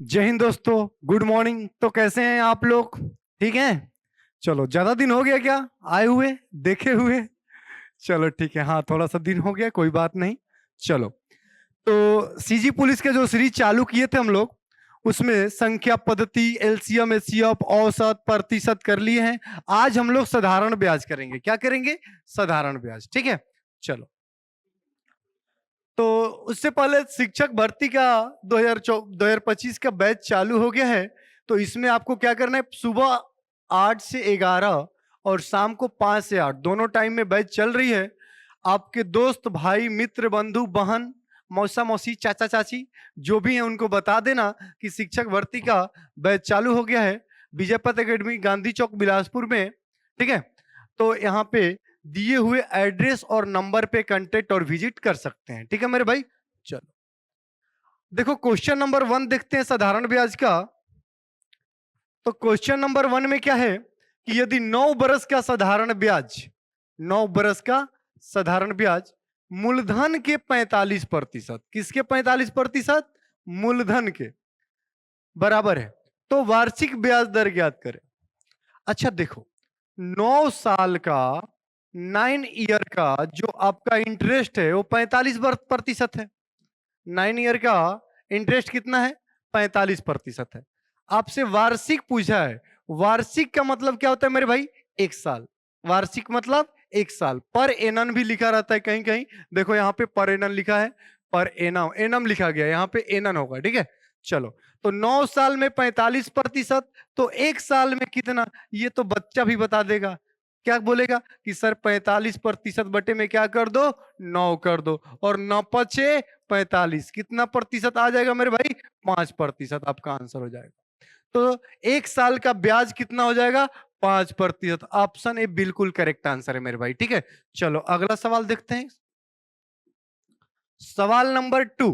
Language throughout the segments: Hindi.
जय हिंद दोस्तों, गुड मॉर्निंग। तो कैसे हैं आप लोग? ठीक हैं? चलो, ज्यादा दिन हो गया क्या आए हुए, देखे हुए? चलो ठीक है, हाँ थोड़ा सा दिन हो गया, कोई बात नहीं। चलो, तो सीजी पुलिस के जो सीरीज चालू किए थे हम लोग, उसमें संख्या पद्धति, एलसीएम, एचसीएफ, औसत, प्रतिशत कर लिए हैं। आज हम लोग साधारण ब्याज करेंगे। क्या करेंगे? साधारण ब्याज। ठीक है, चलो। तो उससे पहले शिक्षक भर्ती का 2025 का बैच चालू हो गया है। तो इसमें आपको क्या करना है, सुबह 8 से 11 और शाम को 5 से 8 दोनों टाइम में बैच चल रही है। आपके दोस्त, भाई, मित्र, बंधु, बहन, मौसा मौसी, चाचा चाची जो भी हैं उनको बता देना कि शिक्षक भर्ती का बैच चालू हो गया है विजय पथ एकेडमी, गांधी चौक, बिलासपुर में। ठीक है, तो यहाँ पे दिए हुए एड्रेस और नंबर पे कांटेक्ट और विजिट कर सकते हैं। ठीक है मेरे भाई, चलो देखो क्वेश्चन नंबर 1 देखते हैं साधारण ब्याज का। तो क्वेश्चन नंबर 1 में क्या है कि यदि 9 बरस का साधारण ब्याज, 9 बरस का साधारण ब्याज मूलधन के 45%, किसके 45%? मूलधन के बराबर है, तो वार्षिक ब्याज दर ज्ञात करें। अच्छा देखो, 9 साल का, 9 ईयर का जो आपका इंटरेस्ट है वो 45% है। 9 ईयर का इंटरेस्ट कितना है? 45% है। आपसे वार्षिक पूछा है। वार्षिक का मतलब क्या होता है मेरे भाई? 1 साल। वार्षिक मतलब 1 साल। पर एनन भी लिखा रहता है कहीं कहीं, देखो यहाँ पे पर एनन लिखा है, पर एनम एनम लिखा गया, यहाँ पे एनन होगा। ठीक है, चलो। तो 9 साल में 45%, तो 1 साल में कितना, ये तो बच्चा भी बता देगा। क्या बोलेगा कि सर 45% बटे में क्या कर दो, 9 कर दो, और 9 पचे 45, कितना प्रतिशत आ जाएगा मेरे भाई? 5% आपका आंसर हो जाएगा। तो 1 साल का ब्याज कितना हो जाएगा? 5%। ऑप्शन ए बिल्कुल करेक्ट आंसर है मेरे भाई। ठीक है, चलो अगला सवाल देखते हैं। सवाल नंबर 2।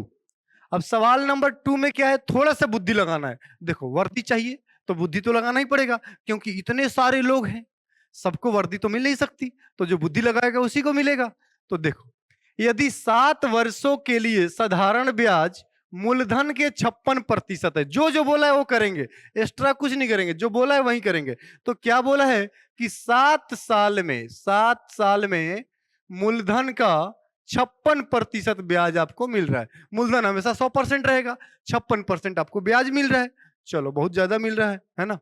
अब सवाल नंबर 2 में क्या है, थोड़ा सा बुद्धि लगाना है। देखो, वर्दी चाहिए तो बुद्धि तो लगाना ही पड़ेगा, क्योंकि इतने सारे लोग हैं, सबको वर्दी तो मिल नहीं सकती, तो जो बुद्धि लगाएगा उसी को मिलेगा। तो देखो, यदि 7 वर्षों के लिए साधारण ब्याज मूलधन के 56% है, जो जो बोला है वो करेंगे, एक्स्ट्रा कुछ नहीं करेंगे, जो बोला है वही करेंगे। तो क्या बोला है कि 7 साल में मूलधन का 56% ब्याज आपको मिल रहा है। मूलधन हमेशा 100% रहेगा, 56% आपको ब्याज मिल रहा है। चलो, बहुत ज्यादा मिल रहा है ना?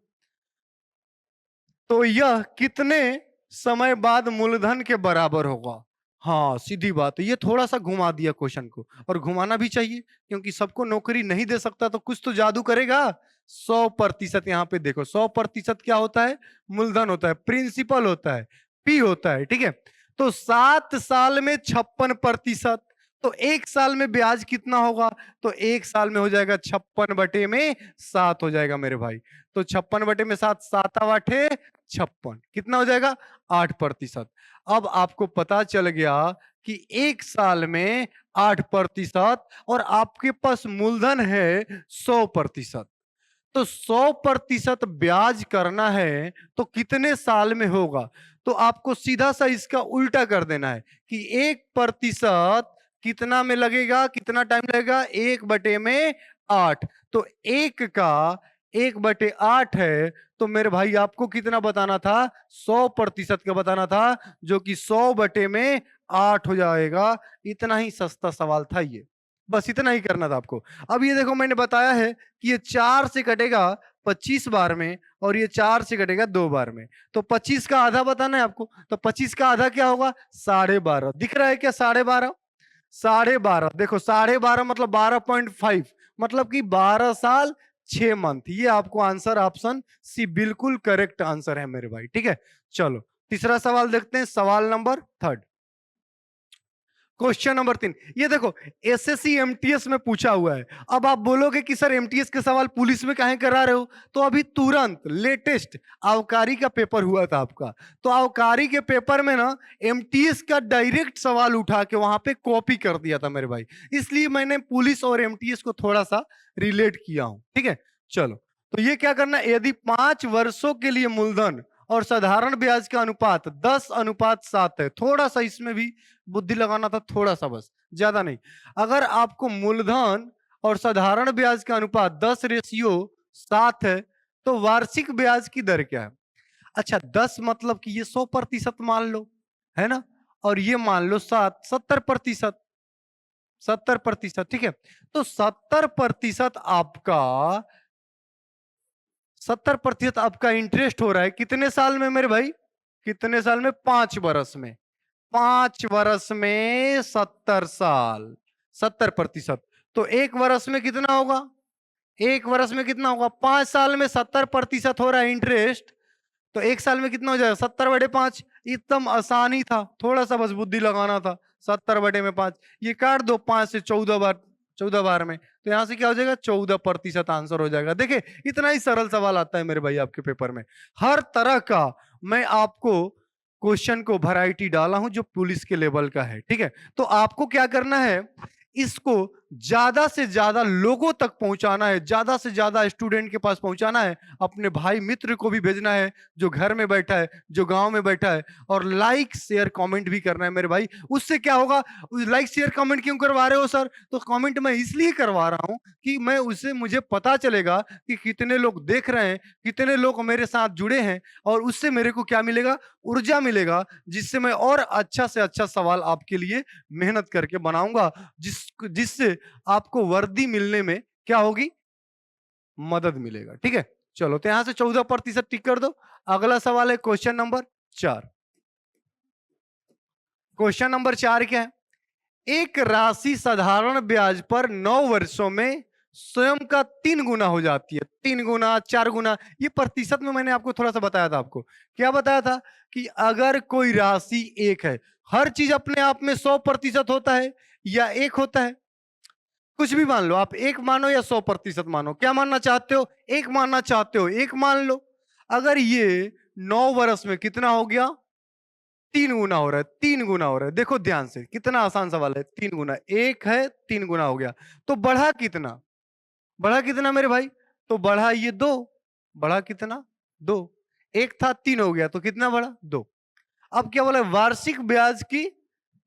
तो यह कितने समय बाद मूलधन के बराबर होगा? हाँ, सीधी बात है। ये थोड़ा सा घुमा दिया क्वेश्चन को, और घुमाना भी चाहिए, क्योंकि सबको नौकरी नहीं दे सकता, तो कुछ तो जादू करेगा। 100%, यहाँ पे देखो 100% क्या होता है? मूलधन होता है, प्रिंसिपल होता है, पी होता है। ठीक है, तो 7 साल में 56%, तो 1 साल में ब्याज कितना होगा? तो 1 साल में हो जाएगा 56/7 हो जाएगा मेरे भाई। तो 56/7, 7 56, कितना हो जाएगा? 8%। अब आपको पता चल गया कि 1 साल में 8%, और आपके पास मूलधन है 100%। तो 100% ब्याज करना है तो कितने साल में होगा? तो आपको सीधा सा इसका उल्टा कर देना है कि 1% कितना में लगेगा, कितना टाइम लगेगा? 1/8। तो 1 का 1/8 है, तो मेरे भाई आपको कितना बताना था? 100% का बताना था, जो कि 100/8 हो जाएगा। इतना ही सस्ता सवाल था ये, बस इतना ही करना था आपको। अब ये देखो, मैंने बताया है कि ये 4 से कटेगा 25 बार में, और ये 4 से कटेगा 2 बार में। तो 25 का आधा बताना है आपको, तो 25 का आधा क्या होगा? 12.5। दिख रहा है क्या? 12.5, 12.5। देखो 12.5 मतलब 12.5, मतलब कि 12 साल 6 मंथ। ये आपको आंसर ऑप्शन सी बिल्कुल करेक्ट आंसर है मेरे भाई। ठीक है, चलो तीसरा सवाल देखते हैं, सवाल नंबर 3। क्वेश्चन नंबर 3, ये देखो एसएससी एमटीएस में पूछा हुआ है। अब आप बोलोगे कि सर एमटीएस के सवाल पुलिस में काहे करा रहे हो? तो अभी तुरंत लेटेस्ट आबकारी का पेपर हुआ था आपका, तो आबकारी के पेपर में ना एमटीएस का डायरेक्ट सवाल उठा के वहां पे कॉपी कर दिया था मेरे भाई, इसलिए मैंने पुलिस और एमटीएस को थोड़ा सा रिलेट किया हूं। ठीक है, चलो। तो ये क्या करना, यदि 5 वर्षों के लिए मूलधन और साधारण ब्याज का अनुपात 10:7 है, थोड़ा सा इसमें भी बुद्धि लगाना था, थोड़ा सा, बस ज्यादा नहीं। अगर आपको मूलधन और साधारण ब्याज का अनुपात 10:7 है, तो वार्षिक ब्याज की दर क्या है? अच्छा, 10 मतलब कि ये 100% मान लो, है ना, और ये मान लो 70%, 70%, ठीक है। तो 70% आपका, 70% आपका इंटरेस्ट हो रहा है कितने साल में मेरे भाई? कितने साल में? 5 वर्ष में। 5 वर्ष में 70 साल, 70%। तो 1 वर्ष में कितना होगा? 1 वर्ष में कितना होगा? 5 साल में 70% हो रहा है इंटरेस्ट, तो 1 साल में कितना हो जाएगा? 70/5। एकदम आसानी था, थोड़ा सा बस बुद्धि लगाना था। 70/5, ये काट दो 5 से 14 बार, 14 बार में, तो यहां से क्या हो जाएगा? 14% आंसर हो जाएगा। देखिए, इतना ही सरल सवाल आता है मेरे भाई आपके पेपर में। हर तरह का मैं आपको क्वेश्चन को वैरायटी डाला हूं जो पुलिस के लेवल का है, ठीक है। तो आपको क्या करना है, इसको ज्यादा से ज्यादा लोगों तक पहुंचाना है, ज्यादा से ज्यादा स्टूडेंट के पास पहुंचाना है, अपने भाई मित्र को भी भेजना है जो घर में बैठा है, जो गांव में बैठा है, और लाइक शेयर कमेंट भी करना है मेरे भाई। उससे क्या होगा? लाइक शेयर कमेंट क्यों करवा रहे हो सर? तो कमेंट मैं इसलिए करवा रहा हूं कि मैं उससे मुझे पता चलेगा कि कितने लोग देख रहे हैं, कितने लोग मेरे साथ जुड़े हैं, और उससे मेरे को क्या मिलेगा? ऊर्जा मिलेगा, जिससे मैं और अच्छा से अच्छा सवाल आपके लिए मेहनत करके बनाऊंगा, जिससे आपको वर्दी मिलने में क्या होगी? मदद मिलेगा, ठीक है। चलो, तो यहां से 14% टिक कर दो। अगला सवाल है क्वेश्चन नंबर 4। क्वेश्चन नंबर 4 क्या है? एक राशि साधारण ब्याज पर 9 वर्षों में स्वयं का 3 गुना हो जाती है। 3 गुना, 4 गुना, ये प्रतिशत में मैंने आपको थोड़ा सा बताया था। आपको क्या बताया था? कि अगर कोई राशि एक है, हर चीज अपने आप में 100% होता है या एक होता है? कुछ भी मान लो, आप एक मानो या 100% मानो, क्या मानना चाहते हो? एक मानना चाहते हो, एक मान लो। अगर ये 9 वर्ष में कितना हो गया? 3 गुना हो रहा है, 3 गुना हो रहा है। देखो ध्यान से, कितना आसान सवाल है। 3 गुना, एक है, 3 गुना हो गया, तो बढ़ा कितना? बढ़ा कितना मेरे भाई? तो बढ़ा ये 2, बढ़ा कितना? 2। एक था, 3 हो गया, तो कितना बढ़ा? 2। अब क्या बोला? वार्षिक ब्याज की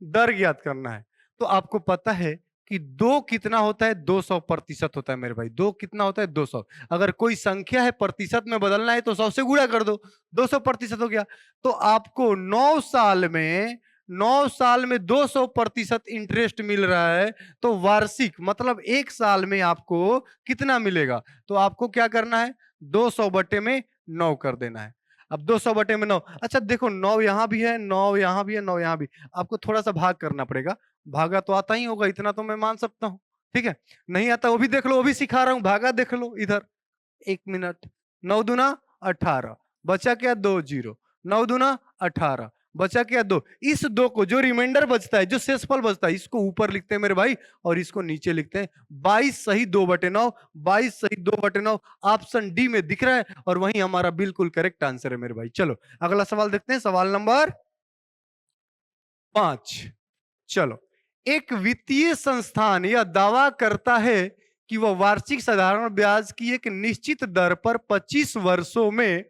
दर ज्ञात करना है। तो आपको पता है कि 2 कितना होता है? 200% होता है मेरे भाई। 2 कितना होता है? 200। अगर कोई संख्या है प्रतिशत में बदलना है तो 100 से गुणा कर दो, 200% हो गया। तो आपको 9 साल में 200% इंटरेस्ट मिल रहा है, तो वार्षिक मतलब 1 साल में आपको कितना मिलेगा? तो आपको क्या करना है? 200/9 कर देना है। अब 200/9, अच्छा देखो, 9 यहां भी है, 9 यहां भी है, 9 यहां भी। आपको थोड़ा सा भाग करना पड़ेगा। भागा तो आता ही होगा, इतना तो मैं मान सकता हूं, ठीक है। नहीं आता वो भी देख लो, वो भी सिखा रहा हूं। भागा देख लो इधर, 1 मिनट। 9 दूना 18, बचा क्या? 2 जीरो। 9 दूना 18, बचा क्या? 2। इस 2 को, जो रिमाइंडर बचता है, जो शेषफल बचता है, इसको ऊपर लिखते हैं मेरे भाई, और इसको नीचे लिखते हैं। 22 सही 2/9, 22 सही 2/9 ऑप्शन डी में दिख रहा है, और वही हमारा बिल्कुल करेक्ट आंसर है मेरे भाई। चलो अगला सवाल देखते हैं, सवाल नंबर 5। चलो, एक वित्तीय संस्थान यह दावा करता है कि वह वार्षिक साधारण ब्याज की एक निश्चित दर पर 25 वर्षों में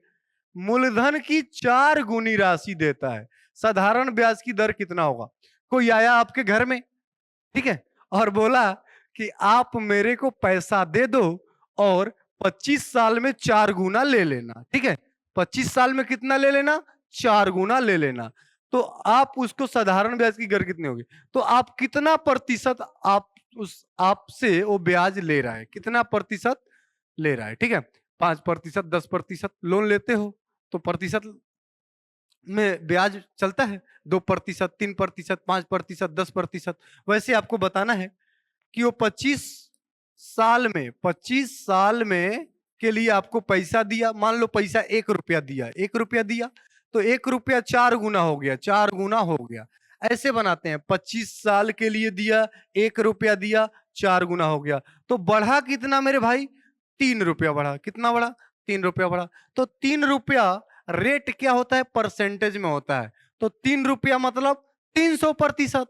मूलधन की 4 गुनी राशि देता है। साधारण ब्याज की दर कितना होगा? कोई आया आपके घर में, ठीक है, और बोला कि आप मेरे को पैसा दे दो और 25 साल में 4 गुना ले लेना, ठीक है। 25 साल में कितना ले लेना? 4 गुना ले लेना। तो आप उसको, साधारण ब्याज की दर कितनी होगी? तो आप कितना प्रतिशत आप उस आपसे वो ब्याज ले रहा है? कितना प्रतिशत ले रहा है? ठीक है, 5%, 10% लोन लेते हो तो प्रतिशत में ब्याज चलता है। 2%, 3%, 5%, 10%। वैसे आपको बताना है कि वो 25 साल में के लिए आपको पैसा दिया। मान लो पैसा 1 रुपया दिया, 1 रुपया दिया, तो 1 रुपया 4 गुना हो गया, 4 गुना हो गया। ऐसे बनाते हैं, 25 साल के लिए दिया, 1 रुपया दिया, 4 गुना हो गया। तो बढ़ा कितना मेरे भाई? 3 रुपया बढ़ा। कितना बढ़ा? 3 रुपया बढ़ा। तो 3 रुपया रेट क्या होता है? परसेंटेज में होता है। तो 3 रुपया मतलब 300%।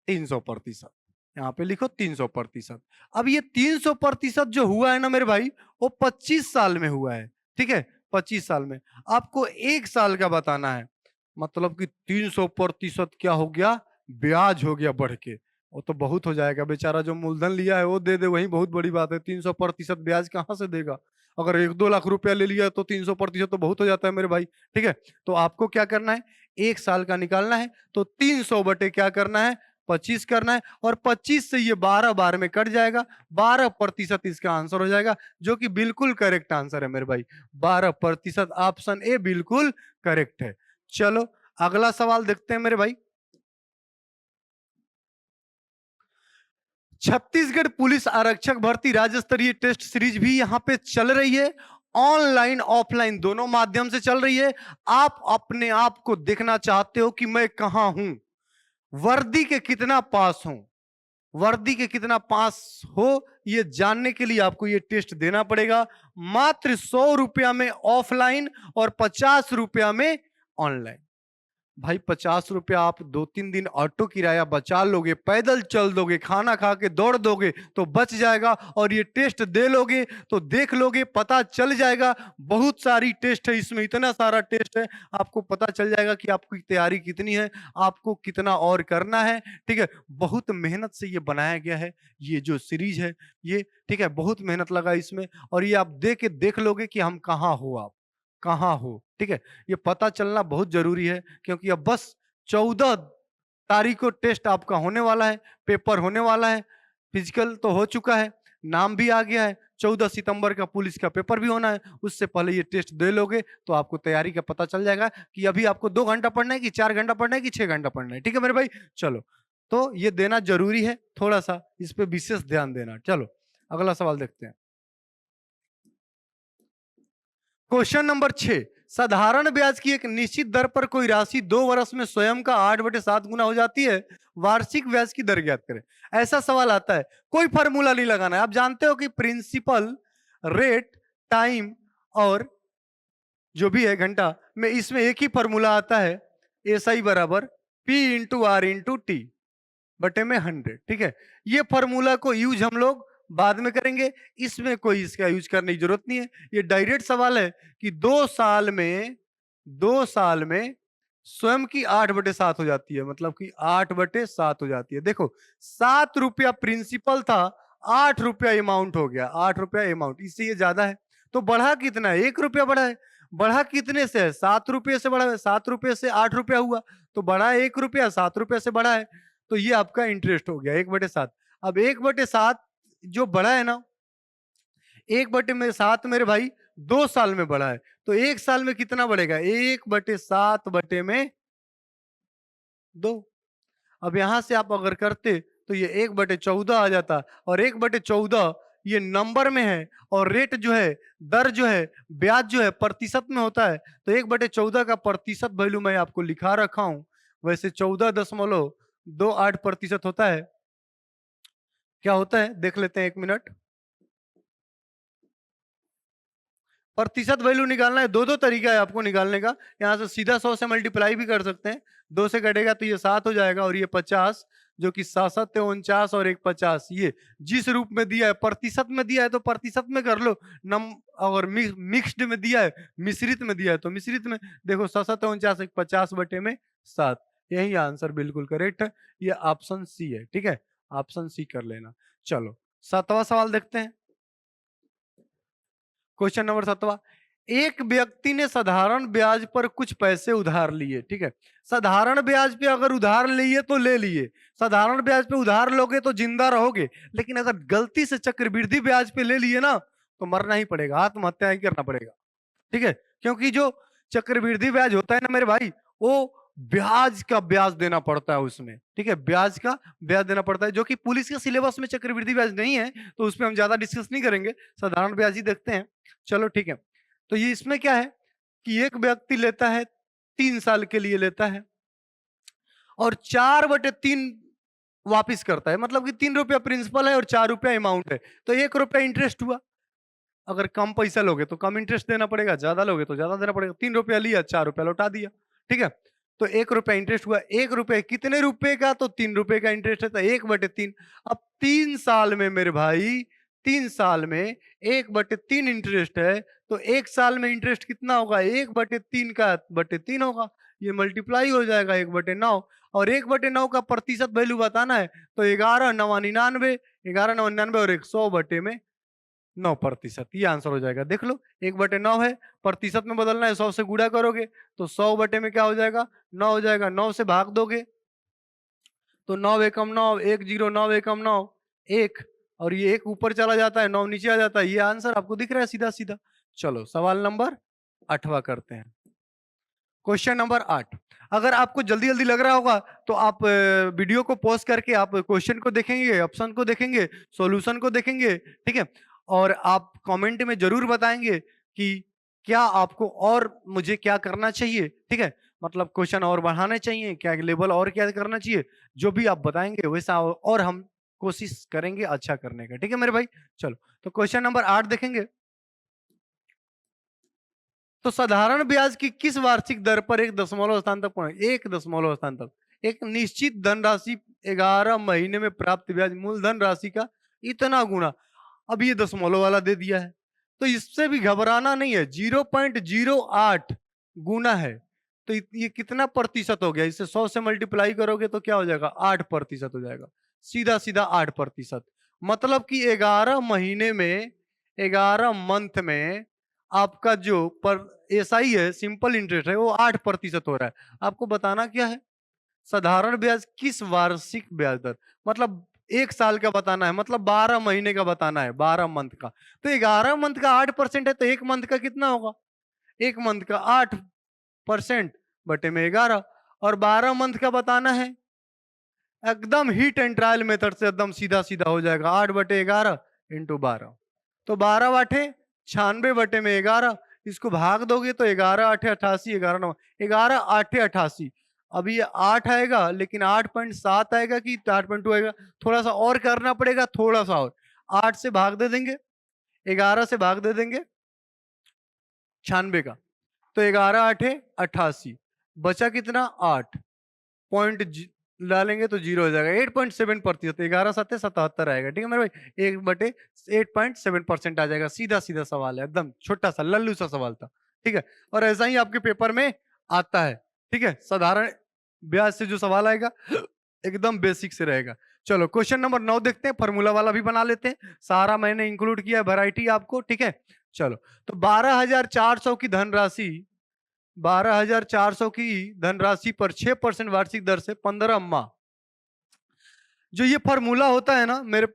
300%, यहाँ पे लिखो 300%। अब ये 300% जो हुआ है ना मेरे भाई, वो 25 साल में हुआ है, ठीक है। 25 साल में आपको 1 साल का बताना है, मतलब कि 300% क्या हो गया? ब्याज हो गया बढ़ के। वो तो बहुत हो जाएगा, बेचारा जो मूलधन लिया है वो दे दे, वही बहुत बड़ी बात है। 300% ब्याज कहाँ से देगा? अगर 1-2 लाख रुपया ले लिया तो 300% तो बहुत हो जाता है मेरे भाई। ठीक है, तो आपको क्या करना है, 1 साल का निकालना है, तो 300 बटे क्या करना है, 25 करना है, और 25 से ये 12 बार में कट जाएगा, 12% इसका आंसर हो जाएगा, जो कि बिल्कुल करेक्ट आंसर है मेरे भाई। 12%, ऑप्शन ए बिल्कुल करेक्ट है। चलो अगला सवाल देखते हैं मेरे भाई। छत्तीसगढ़ पुलिस आरक्षक भर्ती राज्य स्तरीय टेस्ट सीरीज भी यहां पे चल रही है, ऑनलाइन ऑफलाइन दोनों माध्यम से चल रही है। आप अपने आप को देखना चाहते हो कि मैं कहां हूं, वर्दी के कितना पास हूं, वर्दी के कितना पास हो, ये जानने के लिए आपको ये टेस्ट देना पड़ेगा। मात्र 100 रुपया में ऑफलाइन और 50 रुपया में ऑनलाइन। भाई 50 रुपया आप 2-3 दिन ऑटो किराया बचा लोगे, पैदल चल दोगे, खाना खा के दौड़ दोगे तो बच जाएगा, और ये टेस्ट दे लोगे तो देख लोगे, पता चल जाएगा। बहुत सारी टेस्ट है इसमें, इतना सारा टेस्ट है, आपको पता चल जाएगा कि आपकी तैयारी कितनी है, आपको कितना और करना है। ठीक है, बहुत मेहनत से ये बनाया गया है, ये जो सीरीज है ये, ठीक है, बहुत मेहनत लगा इसमें, और ये आप देख लोगे कि हम कहाँ हो, आप कहाँ हो। ठीक है, ये पता चलना बहुत जरूरी है, क्योंकि अब बस 14 तारीख को टेस्ट आपका होने वाला है, पेपर होने वाला है, फिजिकल तो हो चुका है, नाम भी आ गया है, 14 सितंबर का पुलिस का पेपर भी होना है। उससे पहले ये टेस्ट दे लोगे तो आपको तैयारी का पता चल जाएगा कि अभी आपको 2 घंटा पढ़ना है कि 4 घंटा पढ़ना है कि 6 घंटा पढ़ना है। ठीक है मेरे भाई, चलो तो ये देना जरूरी है, थोड़ा सा इस पे विशेष ध्यान देना। चलो अगला सवाल देखते हैं। क्वेश्चन नंबर 6, साधारण ब्याज की एक निश्चित दर पर कोई राशि 2 वर्ष में स्वयं का 8/7 गुना हो जाती है, वार्षिक ब्याज की दर ज्ञात करें। ऐसा सवाल आता है, कोई फॉर्मूला नहीं लगाना है। आप जानते हो कि प्रिंसिपल, रेट, टाइम और जो भी है घंटा में, इसमें एक ही फॉर्मूला आता है, एसआई बराबर P/R/T बटे में 100। ठीक है, ये फॉर्मूला को यूज हम लोग बाद में करेंगे, इसमें कोई इसका यूज करने की जरूरत नहीं है। ये डायरेक्ट सवाल है कि 2 साल में स्वयं की 8/7 हो जाती है, मतलब कि 8/7 हो जाती है। देखो 7 रुपया प्रिंसिपल था, 8 रुपया अमाउंट हो गया, 8 रुपया अमाउंट, इससे ये ज्यादा है। तो बढ़ा कितना है, 1 रुपया बढ़ा है। बढ़ा कितने से है, 7 रुपये से बढ़ा है, 7 रुपये से 8 रुपया हुआ, तो बढ़ा है 1 रुपया, 7 रुपये से बढ़ा है, तो ये आपका इंटरेस्ट हो गया 1/7। अब 1/7 जो बढ़ा है ना, 1/7 मेरे भाई 2 साल में बढ़ा है, तो 1 साल में कितना बढ़ेगा, 1/7 बटे में 2। अब यहां से आप अगर करते तो ये 1/14 आ जाता, और 1/14 ये नंबर में है, और रेट जो है, दर जो है, ब्याज जो है प्रतिशत में होता है, तो 1/14 का प्रतिशत वैल्यू मैं आपको लिखा रखा हूं। वैसे 14.28% होता है। क्या होता है देख लेते हैं, 1 मिनट। प्रतिशत वैल्यू निकालना है, दो तरीका है आपको निकालने का। यहाँ से सीधा 100 से मल्टीप्लाई भी कर सकते हैं, 2 से कटेगा तो ये 7 हो जाएगा, और ये 50, जो कि 7 है 49 और 1 50। ये जिस रूप में दिया है, प्रतिशत में दिया है तो प्रतिशत में कर लो, नम और मिक्स्ड में दिया है, मिश्रित में दिया है तो मिश्रित में। देखो 7 है 49, 1 50 बटे में 7, यही आंसर बिल्कुल करेक्ट है, ये ऑप्शन सी है। ठीक है, ऑप्शन सी कर लेना। चलो 7वां सवाल देखते हैं। क्वेश्चन नंबर 7वां, एक व्यक्ति ने साधारण ब्याज पर कुछ पैसे उधार लिए। ठीक है, साधारण ब्याज पे अगर उधार लिए तो ले लिए, साधारण ब्याज पे उधार लोगे तो जिंदा रहोगे, लेकिन अगर गलती से चक्रवृद्धि ब्याज पे ले लिए ना तो मरना ही पड़ेगा, आत्महत्या ही करना पड़ेगा। ठीक है, क्योंकि जो चक्रवृद्धि ब्याज होता है ना मेरे भाई, वो ब्याज का ब्याज देना पड़ता है उसमें। ठीक है, ब्याज का ब्याज देना पड़ता है, जो कि पुलिस के सिलेबस में चक्रवृद्धि ब्याज नहीं है, तो उस पर हम ज्यादा डिस्कस नहीं करेंगे, साधारण ब्याज ही देखते हैं। चलो ठीक है, तो ये इसमें क्या है कि एक व्यक्ति लेता है, 3 साल के लिए लेता है, और 4/3 वापिस करता है, मतलब कि 3 रुपया प्रिंसिपल है और 4 रुपया अमाउंट है, तो 1 रुपया इंटरेस्ट हुआ। अगर कम पैसा लोगे तो कम इंटरेस्ट देना पड़ेगा, ज्यादा लोगे तो ज्यादा देना पड़ेगा। 3 रुपया लिया, 4 रुपया लौटा दिया। ठीक है, तो 1 रुपया इंटरेस्ट हुआ। 1 रुपये कितने रुपए का, तो 3 रुपए का इंटरेस्ट है, तो 1/3। अब 3 साल में मेरे भाई, 3 साल में 1/3 इंटरेस्ट है, तो 1 साल में इंटरेस्ट कितना होगा, 1/3 का बटे 3 होगा, ये मल्टीप्लाई हो जाएगा 1/9, और 1/9 का प्रतिशत वैल्यू बताना है तो 11 9 99, 11 9 99 और 100/9%, ये आंसर हो जाएगा। देख लो 1/9 है, प्रतिशत में बदलना है, 100 से गुणा करोगे तो 100 बटे में क्या हो जाएगा, 9 हो जाएगा। 9 से भाग दोगे तो 9 एकम 9, 1 0, 9 एकम 9 1, और ये 1 ऊपर चला जाता है, 9 नीचे आ जाता है। ये आंसर आपको दिख रहा है सीधा सीधा। चलो सवाल नंबर 8वां करते हैं। Question number 8। अगर आपको जल्दी जल्दी लग रहा होगा तो आप वीडियो को पॉज करके आप क्वेश्चन को देखेंगे, ऑप्शन को देखेंगे, सॉल्यूशन को देखेंगे, ठीक है। और आप कमेंट में जरूर बताएंगे कि क्या आपको और मुझे क्या करना चाहिए, ठीक है। मतलब क्वेश्चन और बढ़ाने चाहिए क्या, लेवल और क्या करना चाहिए, जो भी आप बताएंगे वैसा और हम कोशिश करेंगे अच्छा करने का, ठीक है मेरे भाई। चलो तो क्वेश्चन नंबर 8 देखेंगे। तो साधारण ब्याज की किस वार्षिक दर पर 1 दशमलव स्थान तक पहुंचे, 1 दशमलव स्थान तक एक निश्चित धनराशि 11 महीने में प्राप्त ब्याज मूलधन राशि का इतना गुना। अब ये दशमलव वाला दे दिया है तो इससे भी घबराना नहीं है, 0.08 गुना है। तो ये कितना प्रतिशत हो गया, इसे 100 से मल्टीप्लाई करोगे तो क्या हो जाएगा, 8% हो जाएगा। सीधा सीधा 8%, मतलब कि 11 महीने में, 11 मंथ में आपका जो पर एसआई है, सिंपल इंटरेस्ट है, वो 8% हो रहा है। आपको बताना क्या है, साधारण ब्याज किस वार्षिक ब्याज दर, मतलब 1 साल का बताना है, मतलब 12 महीने का बताना है, 12 मंथ का। तो 11 मंथ का 8% है तो 1 मंथ का कितना होगा, 1 मंथ का 8% बटे में 11, और 12 मंथ का बताना है, एकदम हीट एंड ट्रायल मेथड से एकदम सीधा सीधा हो जाएगा, 8/11 इंटू 12। तो 12/96 बटे में 11, इसको भाग दोगे तो 11 8 88, 11 11 8 88। अभी ये 8 आएगा लेकिन 8.7 आएगा कि 8.2 आएगा, थोड़ा सा और करना पड़ेगा, थोड़ा सा और। 8 से भाग दे देंगे, 11 से भाग दे देंगे 96 का, तो 11 8 88, बचा कितना 8 पॉइंट डालेंगे तो 0 हो जाएगा, 8.7%, 11 7 77 आएगा, ठीक है मेरे भाई। 1/8.7% आ जाएगा, सीधा सीधा सवाल है, एकदम छोटा सा लल्लू सा सवाल था, ठीक है। और ऐसा ही आपके पेपर में आता है, ठीक है। साधारण ब्याज से जो सवाल आएगा एकदम बेसिक से रहेगा। चलो क्वेश्चन नंबर 9 देखते हैं, फॉर्मूला वाला भी बना लेते हैं, सारा मैंने इंक्लूड किया है वैरायटी आपको, ठीक है। चलो तो 12,400 की धनराशि, 12,400 की धनराशि पर 6% वार्षिक दर से 15 माह, जो ये फॉर्मूला होता है ना मेरे,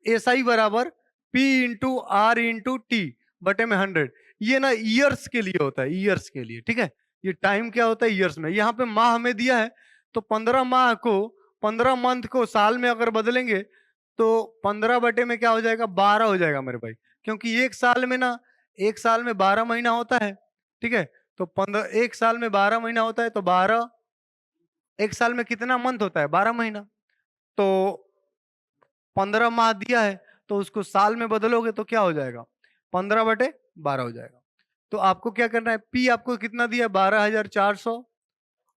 एसआई बराबर P into R into T बटे में 100, ये ना ईयर्स के लिए होता है, ईयर्स के लिए, ठीक है। ये टाइम क्या होता है ईयर्स में, यहाँ पे माह हमें दिया है तो 15 माह को, 15 मंथ को साल में अगर बदलेंगे तो 15 बटे में क्या हो जाएगा, 12 हो जाएगा मेरे भाई। क्योंकि एक साल में ना, एक साल में 12 महीना होता है, ठीक है। तो 15, एक साल में 12 महीना होता है तो 12, एक साल में कितना मंथ होता है, 12 महीना। तो 15 माह दिया है तो उसको साल में बदलोगे तो क्या हो जाएगा, 15/12 हो जाएगा। तो आपको क्या करना है, पी आपको कितना दिया है, 12,400,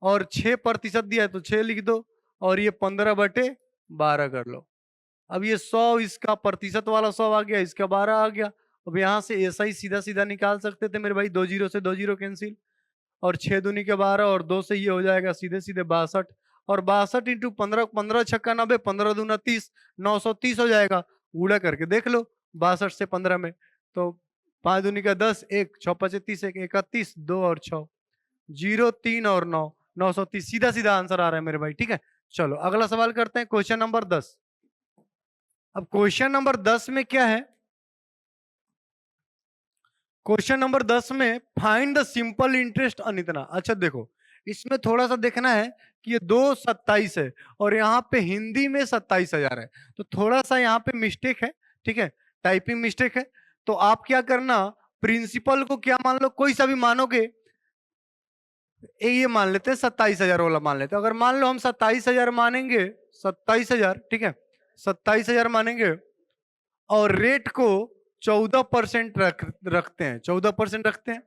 और 6% दिया है तो 6 लिख दो, और ये 15/12 कर लो। अब ये 100, इसका प्रतिशत वाला 100 आ गया, इसका 12 आ गया। अब यहाँ से ऐसा ही सीधा सीधा निकाल सकते थे मेरे भाई, 2 जीरो से 2 जीरो कैंसिल, और 6 दूनी के 12, और 2 से ये हो जाएगा सीधे सीधे 62, और 62 इंटू 15, 15 छक्का 90, 15 दूना 30, 930 हो जाएगा। गुणा करके देख लो 62 से 15 में, तो 5 दूनी का 10, 1 6 5 30, 1 31, 2 और 6, 0 3 और 9, 930, सीधा सीधा आंसर आ रहा है मेरे भाई, ठीक है। चलो अगला सवाल करते हैं, क्वेश्चन नंबर 10। अब क्वेश्चन नंबर 10 में क्या है, क्वेश्चन नंबर 10 में find the simple interest on इतना। अच्छा देखो, इसमें थोड़ा सा देखना है कि ये 227 है और यहाँ पे हिंदी में 27,000 है, तो थोड़ा सा यहाँ पे मिस्टेक है, ठीक है, टाइपिंग मिस्टेक है। तो आप क्या करना, प्रिंसिपल को क्या मान लो, कोई सा भी मानोगे, ये मान लेते हैं 27,000 वाला मान लेते हैं। अगर मान लो हम 27,000 मानेंगे, 27,000, ठीक है, 27,000 मानेंगे, और रेट को 14% रखते हैं, 14% रखते हैं,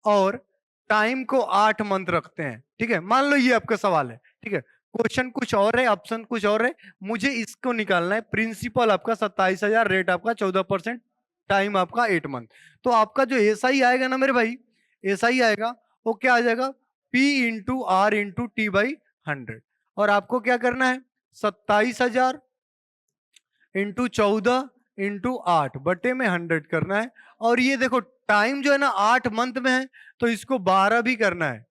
और टाइम को 8 मंथ रखते हैं, ठीक है। मान लो ये आपका सवाल है, ठीक है, क्वेश्चन कुछ और है, ऑप्शन कुछ और है, मुझे इसको निकालना है। प्रिंसिपल आपका 27,000, रेट आपका 14%, टाइम आपका 8 मंथ। तो आपका जो एसआई आएगा ना मेरे भाई, एसआई आएगा वो क्या आ जाएगा, P into R into T by 100। और आपको क्या करना है, 27,000 इंटू 14 इंटू 8 बटे में 100 करना है। और ये देखो टाइम जो है ना 8 मंथ में है, तो इसको 12 भी करना है,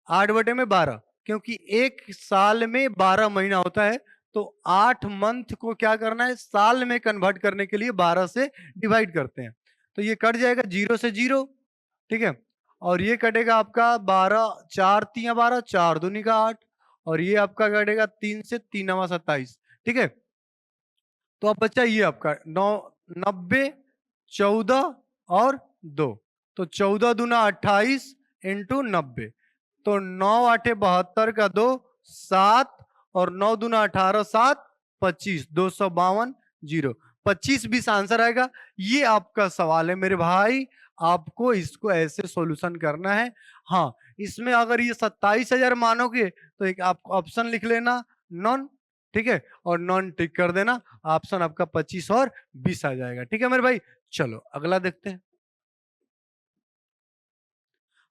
8 बटे में 12, क्योंकि एक साल में 12 महीना होता है। तो 8 मंथ को क्या करना है, साल में कन्वर्ट करने के लिए 12 से डिवाइड करते हैं। तो ये कट जाएगा 0 से 0, ठीक है। और ये कटेगा आपका 12, 4 तिया 12, 4 दूनी का 8, और ये आपका कटेगा 3 से 3 नवा 27, ठीक है। तो अब बच्चा ये आपका 90, 14 और 2, तो 14 दूना 28 इंटू 90, तो 9 आठे 72 का 2 7, और 9 दूना 18, 7 25, 252 0, 25 20 आंसर आएगा। ये आपका सवाल है मेरे भाई, आपको इसको ऐसे सॉल्यूशन करना है। हाँ, इसमें अगर ये 27,000 मानोगे तो एक आपको ऑप्शन लिख लेना नॉन, ठीक है, और नॉन टिक कर देना, ऑप्शन आपका 25 और 20 आ जाएगा। ठीक है मेरे भाई, चलो अगला देखते हैं।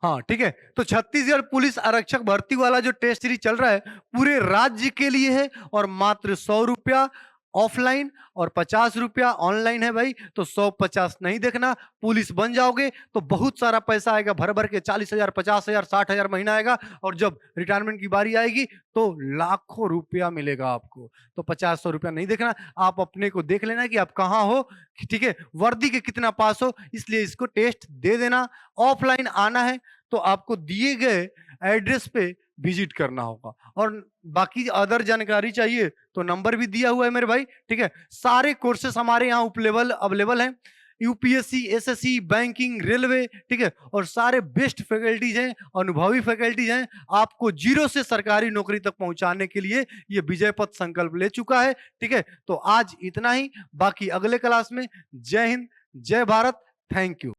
हाँ ठीक है, तो छत्तीसगढ़ पुलिस आरक्षक भर्ती वाला जो टेस्ट सीरीज चल रहा है पूरे राज्य के लिए है, और मात्र 100 रुपया ऑफलाइन और 50 रुपया ऑनलाइन है भाई। तो 150 नहीं देखना, पुलिस बन जाओगे तो बहुत सारा पैसा आएगा, भर भर के 40,000, 50,000, 60,000 महीना आएगा, और जब रिटायरमेंट की बारी आएगी तो लाखों रुपया मिलेगा आपको। तो 50-100 रुपया नहीं देखना, आप अपने को देख लेना कि आप कहाँ हो, ठीक है, वर्दी के कितना पास हो, इसलिए इसको टेस्ट दे देना। ऑफलाइन आना है तो आपको दिए गए एड्रेस पे विजिट करना होगा, और बाकी अदर जानकारी चाहिए तो नंबर भी दिया हुआ है मेरे भाई, ठीक है। सारे कोर्सेस हमारे यहाँ अवेलेबल हैं, यूपीएससी, एसएससी, बैंकिंग, रेलवे, ठीक है, और सारे बेस्ट फैकल्टीज हैं, अनुभवी फैकल्टीज हैं। आपको जीरो से सरकारी नौकरी तक पहुंचाने के लिए ये विजय पथ संकल्प ले चुका है, ठीक है। तो आज इतना ही, बाकी अगले क्लास में। जय हिंद, जय भारत, थैंक यू।